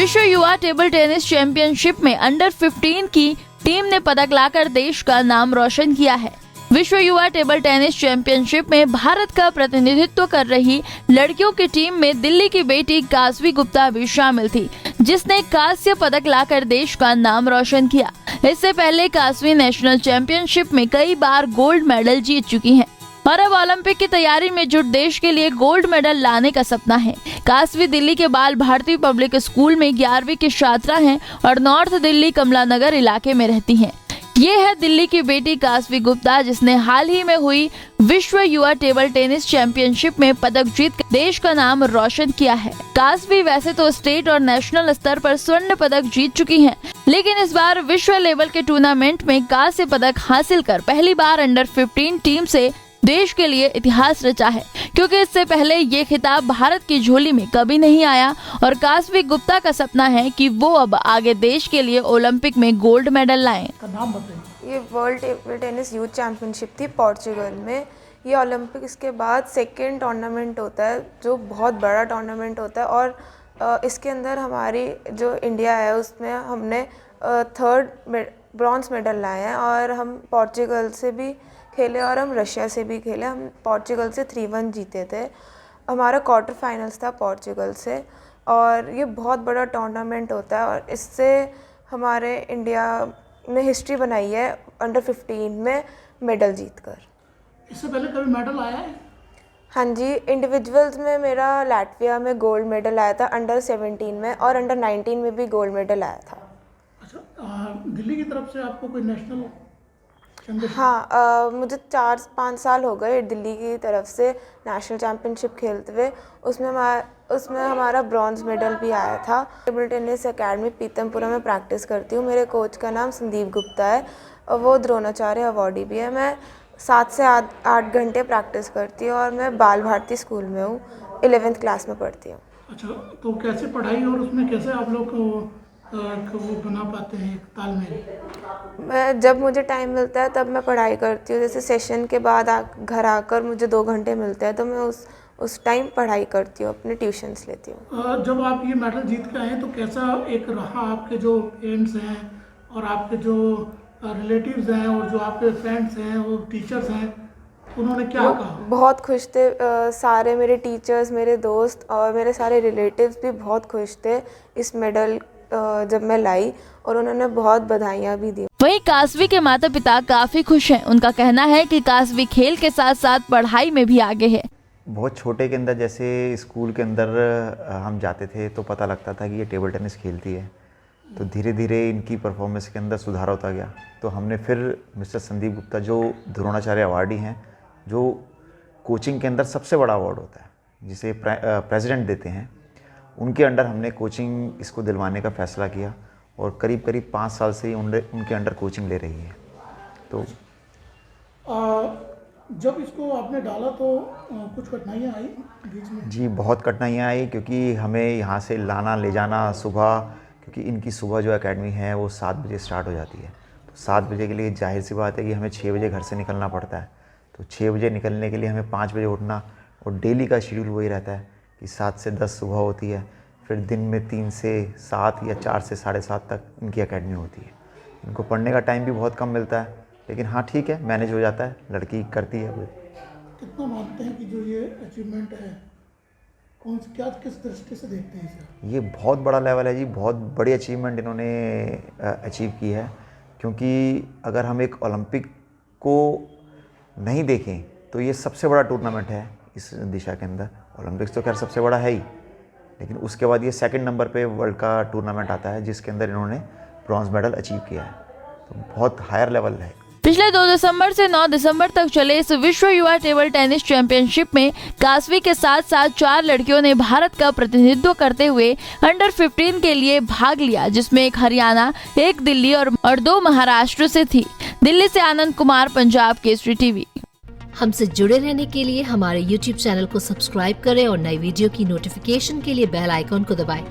विश्व युवा table tennis championship में अंडर 15 की टीम ने पदक लाकर देश का नाम रोशन किया है। विश्व युवा टेबल टेनिस चैंपियनशिप में भारत का प्रतिनिधित्व कर रही लड़कियों की टीम में दिल्ली की बेटी कास्वी गुप्ता भी शामिल थी, जिसने कांस्य पदक लाकर देश का नाम रोशन किया। इससे पहले कास्वी नेशनल चैंपियनशिप में कई बार गोल्ड मेडल जीत चुकी हैं और अब ओलंपिक की तैयारी में जुट देश के लिए गोल्ड मेडल लाने का सपना है। कास्वी दिल्ली के बाल भारती पब्लिक स्कूल में 11वीं की छात्रा हैं और नॉर्थ दिल्ली कमला नगर इलाके में रहती हैं। ये है दिल्ली की बेटी कास्वी गुप्ता, जिसने हाल ही में हुई विश्व युवा टेबल टेनिस चैंपियनशिप में पदक जीत देश का नाम रोशन किया है। कास्वी वैसे तो स्टेट और नेशनल स्तर पर स्वर्ण पदक जीत चुकी हैं, लेकिन इस बार विश्व लेवल के टूर्नामेंट में कांस्य पदक हासिल कर पहली बार अंडर 15 टीम से देश के लिए इतिहास रचा है, क्योंकि इससे पहले ये खिताब भारत की झोली में कभी नहीं आया और कास्वी गुप्ता का सपना है कि वो अब आगे देश के लिए ओलंपिक में गोल्ड मेडल लाएं। नाम बताइए। ये world table tennis youth championship थी पोर्चुगल में। ये ओलंपिक्स के बाद सेकेंड टूर्नामेंट होता है, जो बहुत बड़ा टूर्नामेंट होता है और इसके अंदर हमारी जो इंडिया है उसमें हमने थर्ड ब्रॉन्ज मेडल लाए हैं और हम पोर्चुगल से भी खेले और हम रशिया से भी खेले। हम पोर्चुगल से 3-1 जीते थे। हमारा क्वार्टर फाइनल्स था पोर्चुगल से और ये बहुत बड़ा टूर्नामेंट होता है और इससे हमारे इंडिया ने हिस्ट्री बनाई है अंडर 15 में मेडल जीतकर। इससे पहले कभी मेडल आया है? हाँ जी, इंडिविजुअल्स में मेरा लाटविया में गोल्ड मेडल आया था अंडर 17 में और अंडर 19 में भी गोल्ड मेडल आया था। अच्छा, दिल्ली की तरफ से आपको कोई नेशनल? हाँ, मुझे 4-5 साल हो गए दिल्ली की तरफ से नेशनल चैम्पियनशिप खेलते हुए। उसमें हमारा ब्रॉन्ज मेडल भी आया था। टेबल टेनिस एकेडमी पीतमपुरा में प्रैक्टिस करती हूँ। मेरे कोच का नाम संदीप गुप्ता है और वो द्रोणाचार्य अवॉर्डी भी है। मैं 7 से 8 घंटे प्रैक्टिस करती हूँ और मैं बाल भारती स्कूल में हूँ, 11th क्लास में पढ़ती हूँ। अच्छा, तो कैसे पढ़ाई और उसमें कैसे आप लोग वो बना पाते हैं तालमेल? मैं जब मुझे टाइम मिलता है तब मैं पढ़ाई करती हूँ। जैसे सेशन के बाद घर आकर मुझे 2 घंटे मिलते हैं तो मैं उस टाइम पढ़ाई करती हूँ, अपने ट्यूशन्स लेती हूँ। जब आप ये मेडल जीत के आए तो कैसा एक रहा? आपके जो पेरेंट्स हैं और आपके जो रिलेटिव्स हैं और जो आपके फ्रेंड्स हैं और टीचर्स हैं, उन्होंने क्या कहा? बहुत खुश थे। सारे मेरे टीचर्स, मेरे दोस्त और मेरे सारे रिलेटिव्स भी बहुत खुश थे इस मेडल जब मैं लाई और उन्होंने बहुत बधाइयाँ भी दी। वहीं कास्वी के माता पिता काफी खुश हैं। उनका कहना है कि कास्वी खेल के साथ साथ पढ़ाई में भी आगे है। बहुत छोटे के अंदर जैसे स्कूल के अंदर हम जाते थे तो पता लगता था कि ये टेबल टेनिस खेलती है, तो धीरे धीरे इनकी परफॉर्मेंस के अंदर सुधार होता गया। तो हमने फिर मिस्टर संदीप गुप्ता जो द्रोणाचार्य अवार्डी हैं, जो कोचिंग के अंदर सबसे बड़ा अवार्ड होता है जिसे प्रेसिडेंट देते हैं, उनके अंडर हमने कोचिंग इसको दिलवाने का फ़ैसला किया और करीब 5 साल से ही उनके अंडर कोचिंग ले रही है। तो जब इसको आपने डाला तो कुछ कठिनाइयाँ आई बीच में? जी, बहुत कठिनाइयाँ आई, क्योंकि हमें यहाँ से लाना ले जाना सुबह, क्योंकि इनकी सुबह जो एकेडमी है वो 7 बजे स्टार्ट हो जाती है। तो 7 बजे के लिए जाहिर सी बात है कि हमें 6 बजे घर से निकलना पड़ता है। तो 6 बजे निकलने के लिए हमें 5 बजे उठना और डेली का शेड्यूल वही रहता है कि 7 से 10 सुबह होती है, फिर दिन में 3 से 7 या 4 से 7:30 तक इनकी एकेडमी होती है। इनको पढ़ने का टाइम भी बहुत कम मिलता है, लेकिन हाँ ठीक है, मैनेज हो जाता है, लड़की करती है। कितना मानते हैं कि जो ये अचीवमेंट है, किस दृष्टि से देखते हैं इसे? ये बहुत बड़ा लेवल है जी, बहुत बड़ी अचीवमेंट इन्होंने अचीव की है, क्योंकि अगर हम एक ओलंपिक को नहीं देखें तो ये सबसे बड़ा टूर्नामेंट है इस दिशा के अंदर। ओलंपिक्स तो खैर सबसे बड़ा है ही, लेकिन उसके बाद ये 2nd नंबर पे वर्ल्ड का टूर्नामेंट आता है जिसके अंदर इन्होंने ब्रॉन्ज मेडल अचीव किया है। तो बहुत हायर लेवल है। पिछले 2 दिसंबर से 9 दिसंबर तक चले इस विश्व युवा टेबल टेनिस चैंपियनशिप में कास्वी के साथ साथ 4 लड़कियों ने भारत का प्रतिनिधित्व करते हुए अंडर 15 के लिए भाग लिया, जिसमें एक हरियाणा, एक दिल्ली और 2 महाराष्ट्र से थी। दिल्ली से आनंद कुमार, पंजाब केसरी टीवी। हमसे जुड़े रहने के लिए हमारे YouTube चैनल को सब्सक्राइब करें और नई वीडियो की नोटिफिकेशन के लिए बेल आइकॉन को दबाएं।